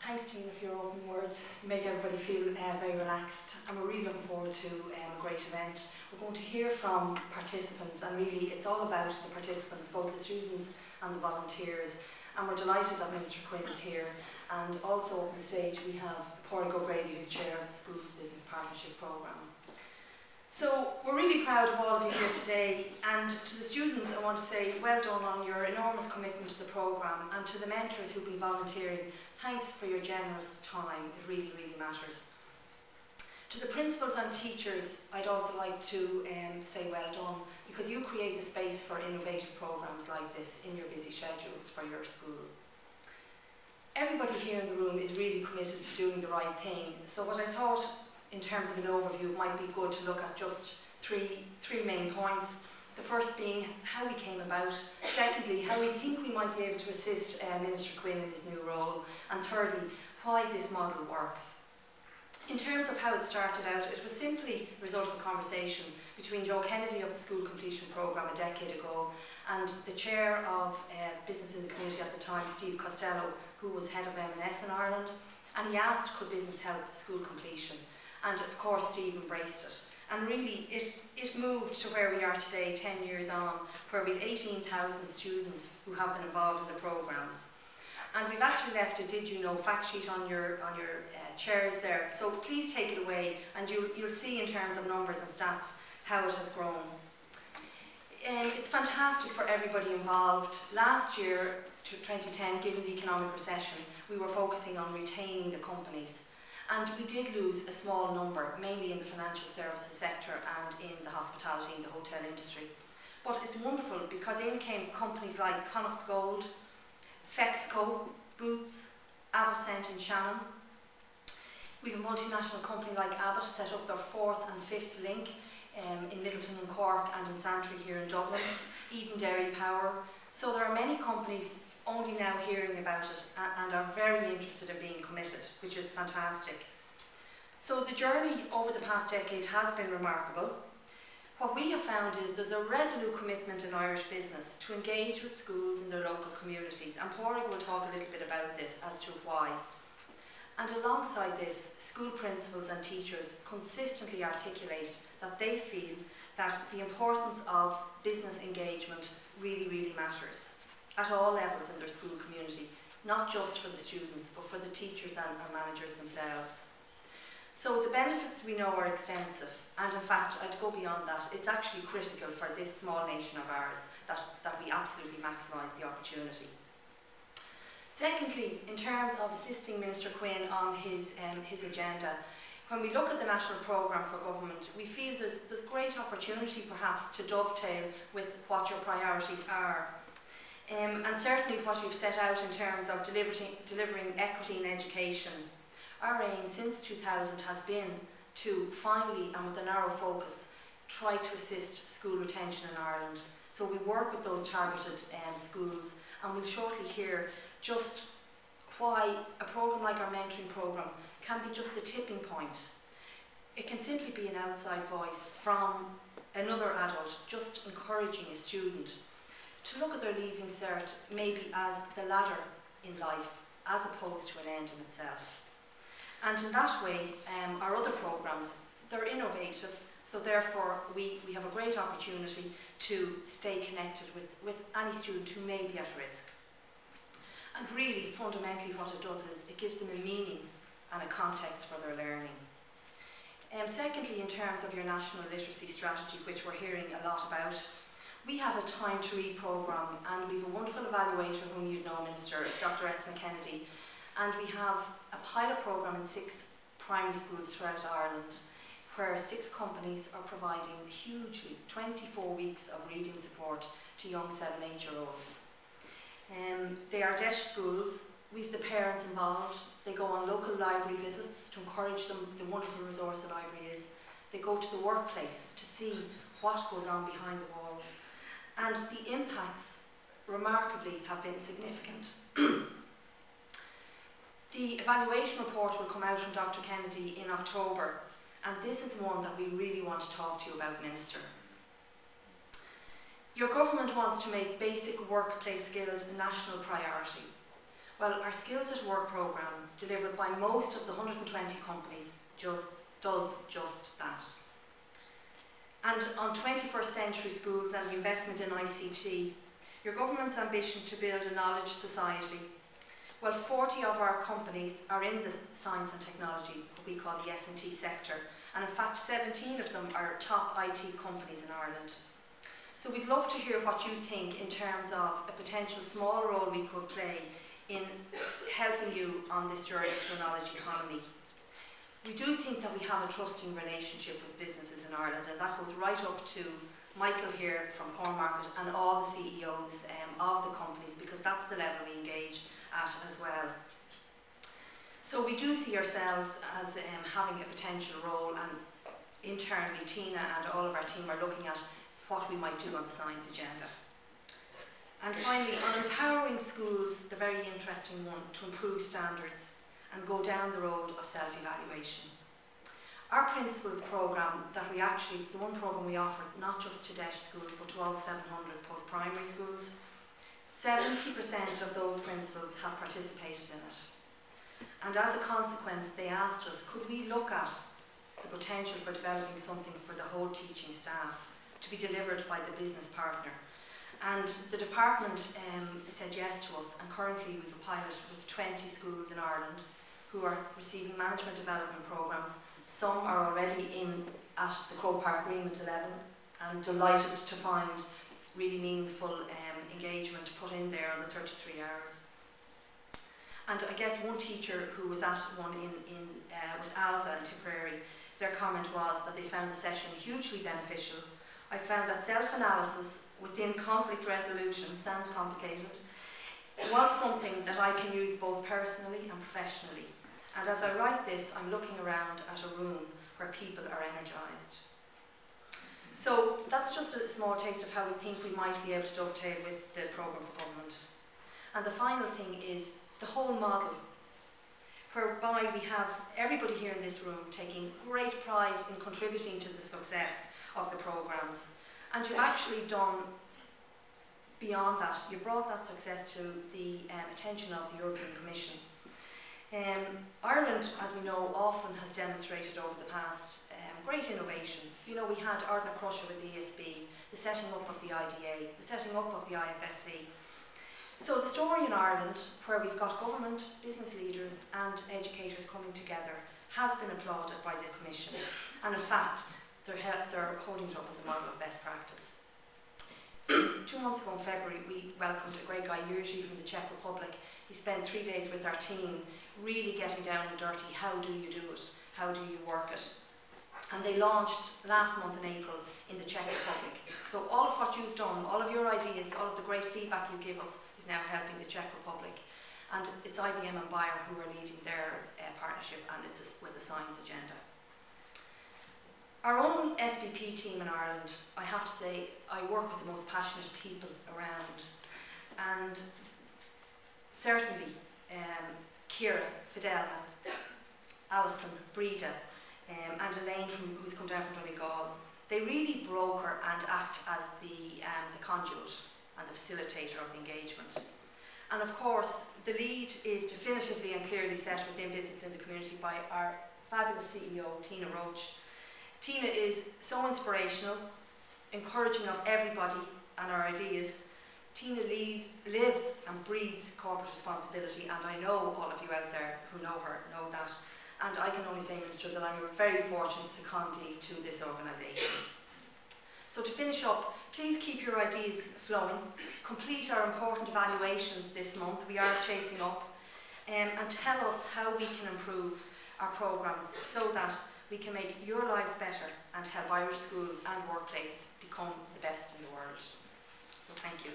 Thanks, Gina, for your opening words. You make everybody feel very relaxed, and we're really looking forward to a great event. We're going to hear from participants, and really it's all about the participants, both the students and the volunteers. And we're delighted that Minister Quinn is here. And also on the stage we have Pádraig O'Grady, who's chair of the school's business partnership programme. So we're really proud of all of you here today, and to the students I want to say well done on your enormous commitment to the programme, and to the mentors who've been volunteering, thanks for your generous time. It really, really matters. To the principals and teachers, I'd also like to say well done, because you create the space for innovative programmes like this in your busy schedules for your school. Everybody here in the room is really committed to doing the right thing, so what I thought in terms of an overview, it might be good to look at just three main points. The first being how we came about, secondly, how we think we might be able to assist Minister Quinn in his new role, and thirdly, why this model works. In terms of how it started out, it was simply a result of a conversation between Joe Kennedy of the School Completion Programme a decade ago and the chair of business in the community at the time, Steve Costello, who was head of M&S in Ireland, and he asked could business help school completion. And of course Steve embraced it. And really it moved to where we are today, 10 years on, where we've 18,000 students who have been involved in the programmes. And we've actually left a did you know fact sheet on your chairs there, so please take it away and you'll see in terms of numbers and stats how it has grown. It's fantastic for everybody involved. Last year, 2010, given the economic recession, we were focusing on retaining the companies. And we did lose a small number, mainly in the financial services sector and in the hospitality and the hotel industry. But it's wonderful because in came companies like Connacht Gold, Fexco, Boots, Avocent in Shannon. We have a multinational company like Abbott set up their 4th and 5th link in Middleton and Cork and in Santry here in Dublin, Eden Dairy Power. So there are many companies only now hearing about it and are very interested in being committed, which is fantastic. So the journey over the past decade has been remarkable. What we have found is there's a resolute commitment in Irish business to engage with schools in their local communities, and Pádraig will talk a little bit about this as to why. And alongside this, school principals and teachers consistently articulate that they feel that the importance of business engagement really, really matters at all levels in their school community, not just for the students, but for the teachers and managers themselves. So the benefits we know are extensive, and in fact, I'd go beyond that. It's actually critical for this small nation of ours that we absolutely maximise the opportunity. Secondly, in terms of assisting Minister Quinn on his agenda, when we look at the national programme for government, we feel there's great opportunity perhaps to dovetail with what your priorities are. And certainly what you've set out in terms of delivering equity in education. Our aim since 2000 has been to finally, and with a narrow focus, try to assist school retention in Ireland. So we work with those targeted schools, and we'll shortly hear just why a programme like our mentoring programme can be just the tipping point. It can simply be an outside voice from another adult just encouraging a student to look at their leaving cert maybe as the ladder in life as opposed to an end in itself. And in that way, our other programmes, they're innovative, so therefore we have a great opportunity to stay connected with any student who may be at risk. And really, fundamentally what it does is it gives them a meaning and a context for their learning. Secondly, in terms of your national literacy strategy, which we're hearing a lot about, we have a Time to Read programme, and we have a wonderful evaluator whom you'd know, Minister, Dr. Etsma Kennedy, and we have a pilot programme in 6 primary schools throughout Ireland where 6 companies are providing hugely 24 weeks of reading support to young 7-8-year-olds. They are DEIS schools. We have the parents involved. They go on local library visits to encourage them the wonderful resource the library is. They go to the workplace to see what goes on behind the walls. And the impacts, remarkably, have been significant. The evaluation report will come out from Dr. Kennedy in October, and this is one that we really want to talk to you about, Minister. Your government wants to make basic workplace skills a national priority. Well, our Skills at Work programme, delivered by most of the 120 companies, does just that. And on 21st century schools and the investment in ICT, your government's ambition to build a knowledge society. Well, 40 of our companies are in the science and technology, what we call the S&T sector, and in fact 17 of them are top IT companies in Ireland. So we'd love to hear what you think in terms of a potential small role we could play in helping you on this journey to a knowledge economy. We do think that we have a trusting relationship with businesses in Ireland, and that goes right up to Michael here from Cornmarket and all the CEOs of the companies, because that's the level we engage at as well. So we do see ourselves as having a potential role, and internally Tina and all of our team are looking at what we might do on the science agenda. And finally, on empowering schools, the very interesting one, to improve standards and go down the road of self-evaluation. Our Principles programme, it's the one programme we offer not just to DEIS schools but to all 700 post-primary schools. 70% of those principals have participated in it. And as a consequence, they asked us, could we look at the potential for developing something for the whole teaching staff to be delivered by the business partner. And the department said yes to us, and currently we've a pilot with 20 schools in Ireland who are receiving management development programmes. Some are already in at the Croke Park Agreement level, and delighted to find really meaningful engagement put in there on the 33 hours. And I guess one teacher who was at one with ALSA in Tipperary, their comment was that they found the session hugely beneficial. I found that self-analysis within conflict resolution, sounds complicated, was something that I can use both personally and professionally. And as I write this, I'm looking around at a room where people are energised. So that's just a small taste of how we think we might be able to dovetail with the programme for government. And the final thing is the whole model, whereby we have everybody here in this room taking great pride in contributing to the success of the programmes. And you've actually done beyond that. You brought that success to the attention of the European Commission. Ireland, as we know, often has demonstrated over the past great innovation. You know, we had Ardna Crusher with the ESB, the setting up of the IDA, the setting up of the IFSC. So the story in Ireland, where we've got government, business leaders and educators coming together, has been applauded by the Commission. And in fact, they're holding it up as a model of best practice. 2 months ago in February, we welcomed a great guy, Jerzy, from the Czech Republic. He spent 3 days with our team, really getting down and dirty. How do you do it? How do you work it? And they launched last month in April in the Czech Republic. So all of what you've done, all of your ideas, all of the great feedback you give us is now helping the Czech Republic. And it's IBM and Bayer who are leading their partnership, and it's with the science agenda. Our own SBP team in Ireland, I have to say, I work with the most passionate people around. And certainly, Ciara, Fidelma, Alison, Breda, and Elaine, who's come down from Donegal, they really broker and act as the conduit and the facilitator of the engagement. And of course, the lead is definitively and clearly set within business in the community by our fabulous CEO, Tina Roach. Tina is so inspirational, encouraging of everybody and our ideas. Tina lives and breathes corporate responsibility, and I know all of you out there who know her know that. And I can only say, Minister, that I'm very fortunate secondee to this organisation. So to finish up, please keep your ideas flowing. Complete our important evaluations this month. We are chasing up. And tell us how we can improve our programmes so that we can make your lives better and help Irish schools and workplaces become the best in the world. So thank you.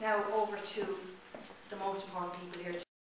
Now over to the most important people here.